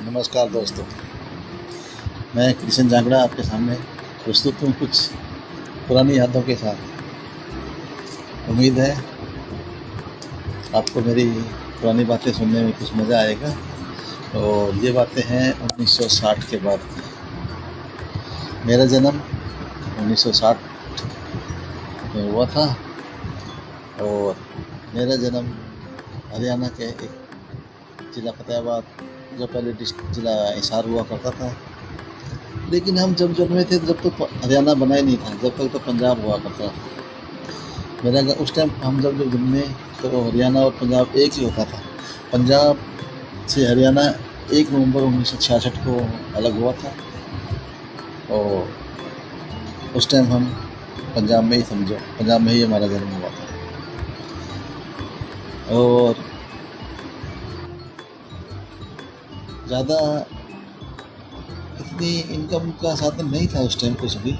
नमस्कार दोस्तों, मैं कृष्ण जांगड़ा आपके सामने प्रस्तुत हूँ कुछ पुरानी यादों के साथ। उम्मीद है आपको मेरी पुरानी बातें सुनने में कुछ मज़ा आएगा। और ये बातें हैं 1960 के बाद की। मेरा जन्म 1960 में हुआ था और मेरा जन्म हरियाणा के एक ज़िला फतेहाबाद, जो पहले ज़िला हिसार हुआ करता था। लेकिन हम जब जन्मे थे जब तक तो हरियाणा बना ही नहीं था, जब तक तो पंजाब हुआ करता था। मेरा उस टाइम हम जब जन्मे तो हरियाणा और पंजाब एक ही होता था। पंजाब से हरियाणा 1 नवंबर 1966 को अलग हुआ था और उस टाइम हम पंजाब में ही समझो, पंजाब में ही हमारा जन्म हुआ था। और ज़्यादा इतनी इनकम का साधन नहीं था उस टाइम कुछ भी,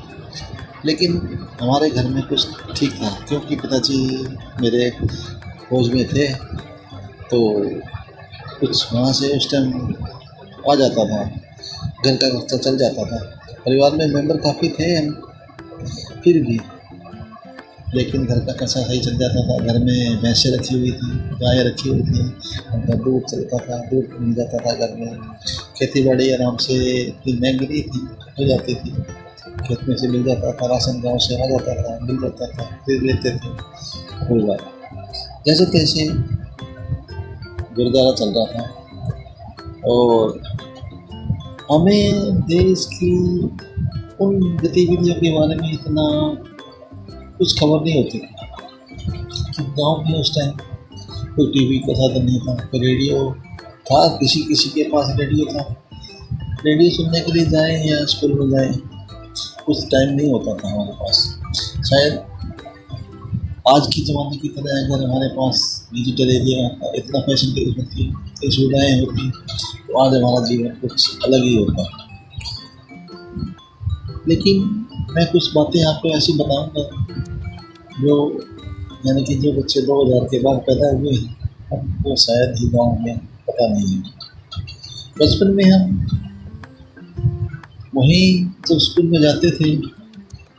लेकिन हमारे घर में कुछ ठीक था क्योंकि पिताजी मेरे फौज में थे, तो कुछ वहाँ से उस टाइम आ जाता था, घर का खर्चा चल जाता था। परिवार में मेंबर काफ़ी थे हम, फिर भी लेकिन घर का खर्चा सही चल जाता था। घर में भैंसें रखी हुई थी, गायें रखी हुई थी, उनका दूध चलता था, दूध मिल जाता था घर में। खेती बाड़ी आराम से इतनी महंगी नहीं थी, हो जाती थी, खेत में से मिल जाता था, राशन गाँव से आ जाता था, मिल जाता था, फिर लेते थे। कोई बात जैसे तैसे गुरुद्वारा चल रहा था और हमें देश की उन गतिविधियों के बारे में इतना कुछ खबर नहीं होती कि गांव में उस टाइम कोई टीवी का साधन नहीं था, कोई रेडियो था, किसी के पास रेडियो था। रेडियो सुनने के लिए जाएं या स्कूल में जाएं, कुछ टाइम नहीं होता था हमारे पास। शायद आज की ज़माने की तरह अगर हमारे पास डिजिटल एरिया इतना फैशन की होती, इतनी सुविधाएँ होती, तो आज हमारा जीवन कुछ अलग ही होता। लेकिन मैं कुछ बातें आपको ऐसी बताऊंगा जो यानी कि जो बच्चे 2000 के बाद पैदा हुए हैं हमको शायद ही गाँव में पता नहीं है। बचपन में हम वहीं जब स्कूल में जाते थे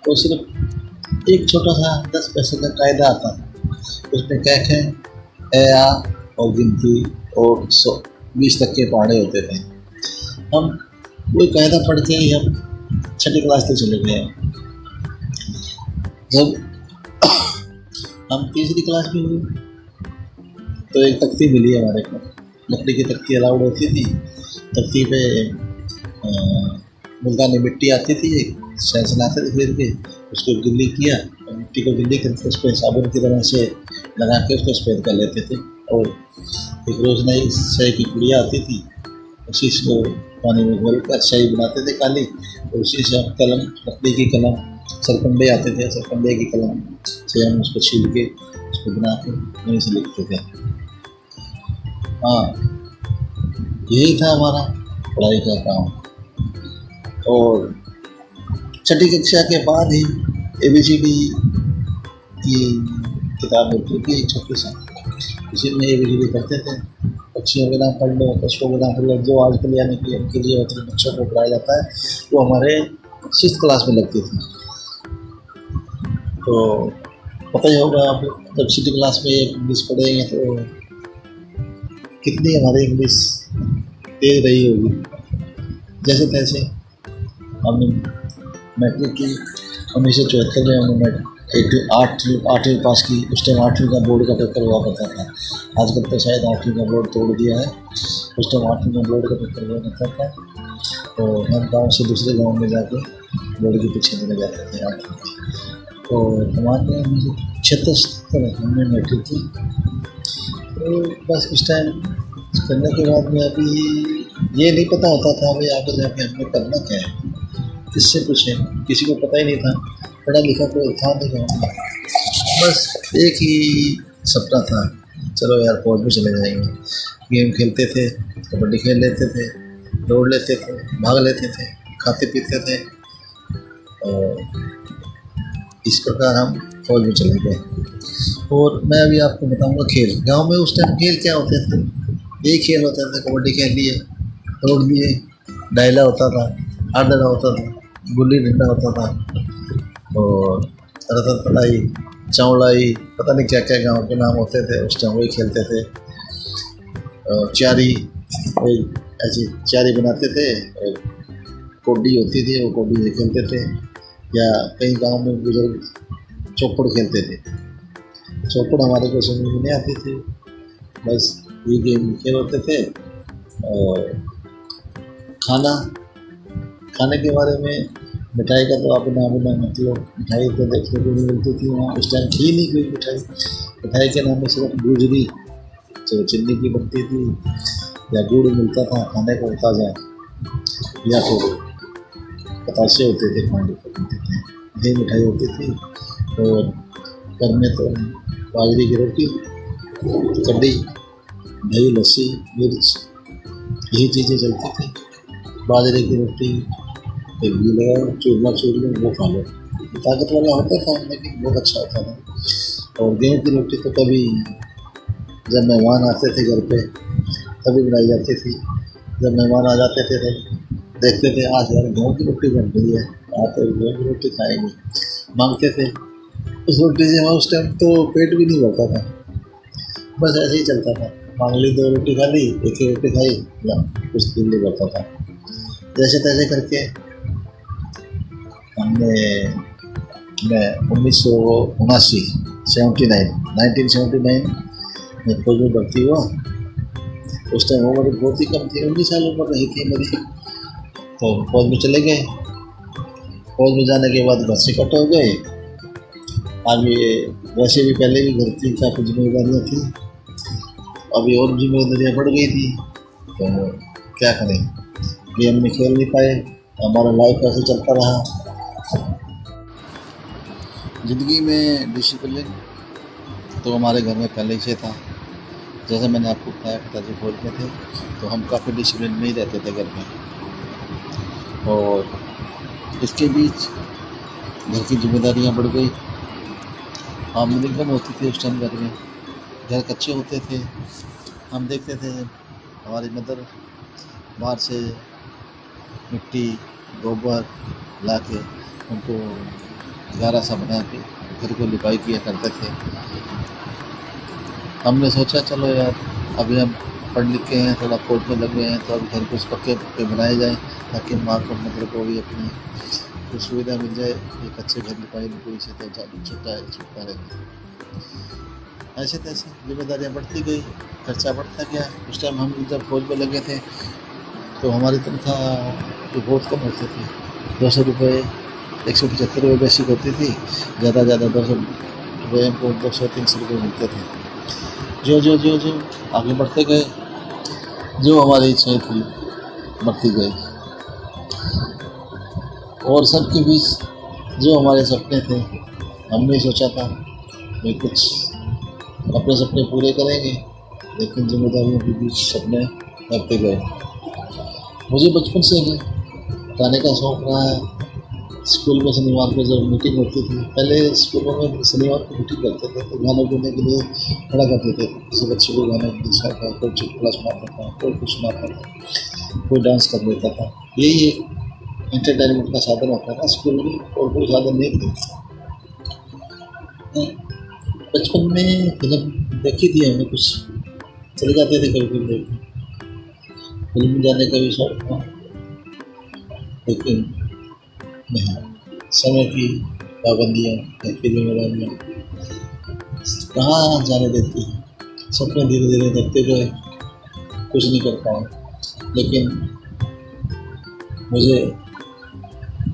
तो सिर्फ एक छोटा सा 10 पैसे का कायदा आता था, उसमें क्या है ए आ और गिनती और 20 तक के पहाड़े होते थे। हम वही कायदा पढ़ के ही हम 6ठी क्लास तक चले गए। जब हम 3री क्लास में हुए तो एक तख्ती मिली हमारे को, लकड़ी की तख्ती अलाउड होती थी। तख्ती पे मुल्तानी मिट्टी आती थी, एक सेंस लाते थे, खरीद के उसको गिल्ली किया और मिट्टी को गिल्ली करके उस पर साबुन की तरह से लगा के उसको सफ़ेद कर लेते थे। और एक रोज़ नई स्याही की पुड़िया आती थी, उसी को पानी में घोल कर स्याही बनाते थे काली, और उसी से हम कलम, लकड़ी की कलम, सरकंडे आते थे, सरकंडे की कलम से हम उसको छील के उसको बना के वहीं से लिखते थे। हाँ, यही था हमारा पढ़ाई का काम। और 6ठी कक्षा के बाद ही ABCD की किताब होती थी एक छोटी सी, इसी में ABCD पढ़ते थे। पक्षियों के नाम पढ़ लो, पशुओं के नाम पढ़ लो, जो आजकल यानी कि उनके लिए बच्चों को पढ़ाया जाता है, वो हमारे 6th क्लास में लगती थी। तो पता ही होगा आप जब 6ठी क्लास में इंग्लिश पढ़ेंगे तो कितनी हमारी इंग्लिश तेज रही होगी। जैसे तैसे हमने मैट्रिक की 1974 में हमने 8वीं पास की। उस टाइम 8वीं का बोर्ड का पेपर हुआ करता था, आजकल तो शायद 8वीं का बोर्ड तोड़ दिया है। उस टाइम 8वीं का बोर्ड का पेपर हुआ करता था, तो हम गाँव से दूसरे गाँव में जाके बोर्ड के पीछे देने जाते थे 8वीं की। तो हमारे 76 हमने मैट्रिक की। तो बस उस टाइम करने के बाद में अभी ये नहीं पता होता था भाई आगे जाके हमें करना क्या है, किससे पूछें, किसी को पता ही नहीं था, पढ़ा लिखा कोई था नहीं गाँव में। बस एक ही सपना था, चलो यार फौज में चले जाएंगे। गेम खेलते थे, कबड्डी खेल लेते थे, दौड़ लेते थे, भाग लेते थे, खाते पीते थे, और इस प्रकार हम फौज में चले गए। और मैं अभी आपको बताऊंगा खेल। गांव में उस टाइम खेल क्या होते थे, यही खेल होते थे, कबड्डी खेल लिए, तोड़ दिए। डायला होता था, आदड़ा होता था, गुल्ली डंडा होता था, और रतन तलाई, चौड़ाई, पता नहीं क्या क्या गांव के नाम होते थे उस टाइम, वही खेलते थे। और चारी, वही ऐसी चारी बनाते थे, और कौडी होती थी, वो कौडी से खेलते थे। या कई गांव में बुजुर्ग चौपड़ खेलते थे। चौपड़ हमारे को समझ में नहीं आती थी, बस ये गेम खेल होते थे। और खाना, खाने के बारे में, मिठाई का तो आप नाम ना मतलब, मिठाई तो देखने को नहीं मिलती थी वहाँ उस टाइम, थी नहीं कोई मिठाई। मिठाई के नाम में सिर्फ गुजरी जो चीनी की बनती थी, या गुड़ मिलता था खाने को ताज़ा, या फिर बतासे होते थे खाने को बनते थे, यही मिठाई होती थी। और घर में तो बाजरे की रोटी, कड्डी, दही, लस्सी, मिर्च, यही चीज़ें चलती थी। बाजरे की रोटी, एक घी लगाओ, चूरमा चूर लो, वो खा लो। ताकत वाला होता था लेकिन बहुत अच्छा होता था। और गेहूँ की रोटी तो कभी जब मेहमान आते थे घर पे तभी बनाई जाती थी। जब मेहमान आ जाते थे तो देखते थे आज यार गेहूँ की रोटी बन रही है, आते गेहूँ की रोटी खाएंगे, मांगते थे। उस रोटी से हमारा उस टाइम तो पेट भी नहीं भरता था, बस ऐसे ही चलता था। मांग ली, 2 रोटी खा ली, एक ही रोटी खाई, या कुछ दिन नहीं भरता था। जैसे तैसे करके हमने, मैं 1979 1979 में फौज में भर्ती हुआ। उस टाइम उम्र बहुत ही कम थी, 19 साल उम्र रही थी मेरी। तो फौज में चले गए। फौज में जाने के बाद घर से कट हो गए। आगे वैसे भी पहले भी घर की काफ़ी जिम्मेदारियाँ थी, अभी और जिम्मेदारियाँ बढ़ गई थी, तो क्या करें, गेम में खेल नहीं पाए, हमारा लाइफ ऐसे चलता रहा। ज़िंदगी में डिसिप्लिन तो हमारे घर में पहले ही से था। जैसे मैंने आपको बताया पिताजी फौज में थे, तो हम काफ़ी डिसिप्लिन में ही रहते थे घर में। और इसके बीच घर की जिम्मेदारियाँ बढ़ गई, आमदनी कम होती थी उस टाइम घर में, घर कच्चे होते थे। हम देखते थे हमारी मदर बाहर से मिट्टी, गोबर ला के उनको गारा सा बना के घर को लिपाई किया करते थे। हमने सोचा चलो यार, अभी हम पढ़ लिख के हैं, थोड़ा फौज में लग गए हैं, तो अब घर कुछ पक्के पक्के बनाए जाएँ, ताकि माँ को मदर को भी अपनी कुछ सुविधा मिल जाए। एक अच्छे घर लिपाई लिपाई से तो छुटकारा रहे। ऐसे तैसे जिम्मेदारियाँ बढ़ती गई, खर्चा बढ़ता गया। उस टाइम हम जब फौज में लगे थे तो हमारी तनख्वाह तो बहुत कम होती थी, 200 रुपये, 175 रुपये बेसिक होती थी, ज़्यादा 200 रुपये हमको 200-300 रुपये मिलते थे। जो जो जो जो आगे बढ़ते गए, जो हमारी इच्छाएँ थी बढ़ती गई, और सबके बीच जो हमारे सपने थे, हमने सोचा था कि कुछ अपने सपने पूरे करेंगे, लेकिन जिम्मेदारियों के बीच सपने बढ़ते गए। मुझे बचपन से ही गाने का शौक़ रहा है। स्कूल में शनिवार को जब मीटिंग होती थी, पहले स्कूलों में शनिवार को मीटिंग करते थे, तो गाने गाने के लिए खड़ा करते थे। किसी बच्चे को गाने की इच्छा था, कोई चुटकुला सुनाता था, कोई कुछ सुनाता था, कोई डांस कर लेता था। यही एक एंटरटेनमेंट का साधन होता है ना स्कूल में, और कोई साधन नहीं थे। बचपन में फिल्म देखी थी हमने, कुछ चले जाते थे कभी कभी देखने, फिल्म में जाने का भी शौक था, लेकिन नहीं, समय की पाबंदियाँ, घर की जिम्मेदारियाँ कहाँ जाने देती हैं। सपने धीरे धीरे बढ़ते गए, कुछ नहीं कर पाए। लेकिन मुझे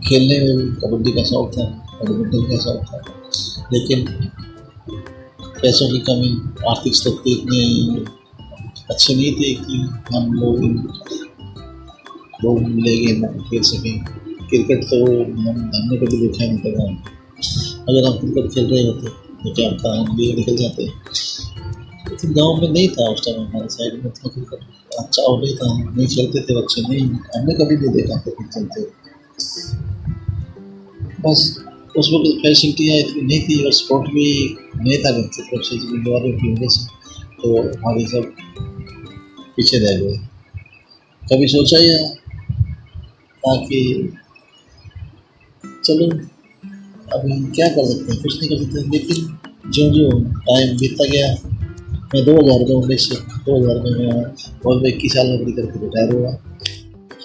खेलने में भी कबड्डी का शौक़ था, बैडमिंटन का शौक़ था, लेकिन पैसों की कमी, आर्थिक स्थिति इतनी अच्छी नहीं थी कि हम लोग ले गेम खेल सकें। क्रिकेट तो हमने कभी देखा नहीं था। अगर हम क्रिकेट खेल रहे होते तो क्या होता, हम भी निकल जाते, लेकिन गांव में नहीं था उस टाइम, हमारे साइड में था क्रिकेट अच्छा हो नहीं था, नहीं खेलते थे बच्चे, नहीं, हमने कभी नहीं देखा क्रिकेट खेलते। बस उस वक्त फैसिलिटियाँ इतनी नहीं थी, और स्पोर्ट भी नहीं था घर की तरफ से जिम्मेदारियों की वजह से, तो हमारे सब पीछे रह गए। कभी सोचा ही है ताकि चलो अभी क्या कर सकते हैं, कुछ नहीं कर सकते। लेकिन जो जो टाइम बीतता गया, मैं 2019 से 2000 में मैं और 21 साल नौकरी करके रिटायर हुआ।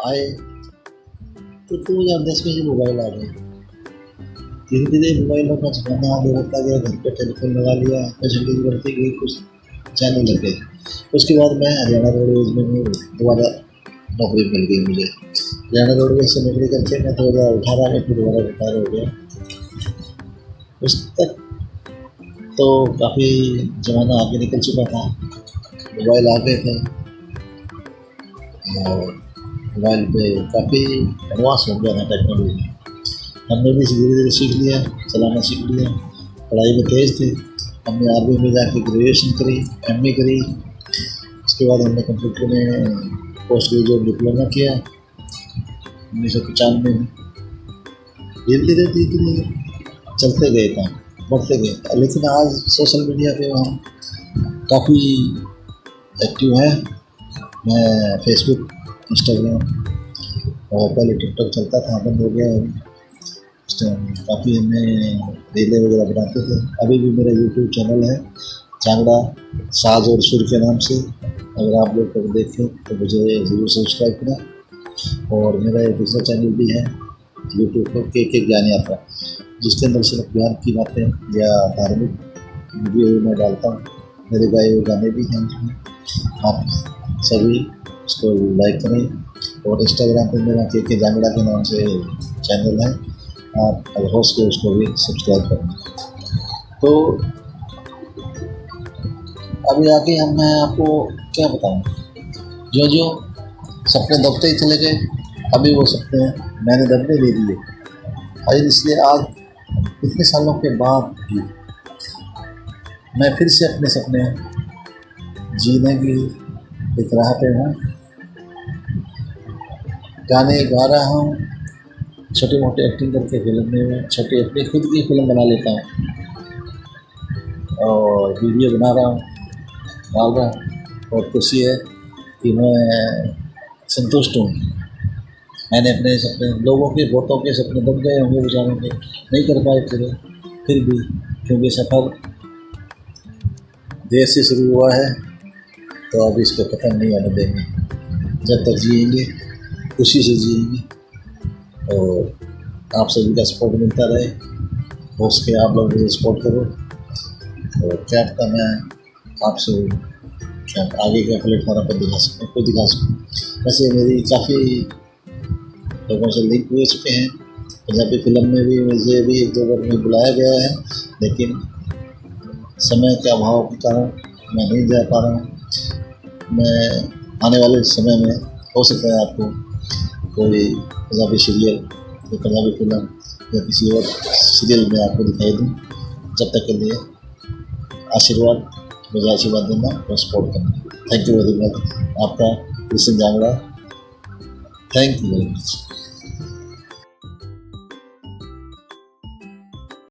आए तो 2010 में ही मोबाइल आ गए। धीरे धीरे मोबाइलों का ज़माना आगे बढ़ता गया, घर पे टेलीफोन लगा लिया, फैसिलिटीज बढ़ती गई, कुछ चैनल लग गए। उसके बाद मैं हरियाणा रोडवेज में दोबारा नौकरी मिल गई मुझे। हरियाणा रोडवेज से नौकरी करके मैं 2018 में फिर दोबारा रिटायर हो गया। उस तक तो काफ़ी ज़माना आगे निकल चुका था, मोबाइल आ गए थे और मोबाइल पे काफ़ी एडवांस हो गया था टेक्नोलॉजी। हमने भी धीरे धीरे सीख लिया, चलाना सीख लिया। पढ़ाई में तेज़ थे, हमने आर्मी में जाके ग्रेजुएशन करी, एमए करी। उसके बाद हमने कंप्यूटर में पोस्ट ग्रेजुएट डिप्लोमा किया 1995 में। धीरे धीरे धीरे धीरे चलते गए काम, बढ़ते गए। लेकिन आज सोशल मीडिया पे हम काफ़ी एक्टिव हैं। मैं फेसबुक, इंस्टाग्राम और पहले टिकटॉक चलता था, बंद हो गया है। काफ़ी हमें रीलें वगैरह बनाते थे। अभी भी मेरा यूट्यूब चैनल है चांगड़ा साज और सुर के नाम से, अगर आप लोग कभी देखें तो मुझे ज़रूर सब्सक्राइब करें। और मेरा एक दूसरा चैनल भी है यूट्यूब पर, के ज्ञान यात्रा, जिसके अंदर सिर्फ ज्ञान की बातें या धार्मिक वीडियो मैं डालता हूँ। मेरे गाए हुए गाने भी हैं उसमें, आप सभी उसको लाइक करें। और इंस्टाग्राम पर मेरा के जांगड़ा के नाम से चैनल है, आप अगर हो सके उसको भी सब्सक्राइब करें। तो अभी आगे मैं आपको क्या बताऊं, जो जो सपने दबते ही चले गए, अभी वो सपने मैंने दबने दे दिए। और इसलिए आज इतने सालों के बाद भी मैं फिर से अपने सपने जीने की एक राह पे हूँ। गाने गा रहा हूँ, छोटे मोटे एक्टिंग करके फिल्म में छोटी अपनी खुद की फिल्म बना लेता हूँ और वीडियो बना रहा हूँ, डाल रहा हूँ। और खुशी है कि मैं संतुष्ट हूँ। मैंने अपने सपने, लोगों के बहुतों के सपने दब गए होंगे बेचारों के, नहीं कर पाए थे, फिर भी क्योंकि सफ़र देर से शुरू हुआ है तो अब इसको ख़त्म नहीं होने देंगे। जब तक जिएंगे खुशी से जिएंगे। और आप सभी का सपोर्ट मिलता रहे, हो सके आप लोग मुझे सपोर्ट करो। और क्या पता मैं आपसे क्या आगे का प्लेटफॉर्म पर दिखा सकूँ, कोई दिखा सकूँ। वैसे मेरी काफ़ी लोगों से लिंक हुए चुके हैं। पंजाबी फिल्म में भी मुझे भी 1-2 बार में बुलाया गया है, लेकिन समय के अभाव के कारण मैं नहीं जा पा रहा हूँ। मैं आने वाले समय में हो सकता है आपको कोई पंजाबी सीरियल या पंजाबी फिल्म या किसी और सीरियल में आपको दिखाई दूँ। जब तक के लिए आशीर्वाद, मुझे आशीर्वाद देना और सपोर्ट करना। Thank you very much. आपका Krishna Jangra. Thank you very much.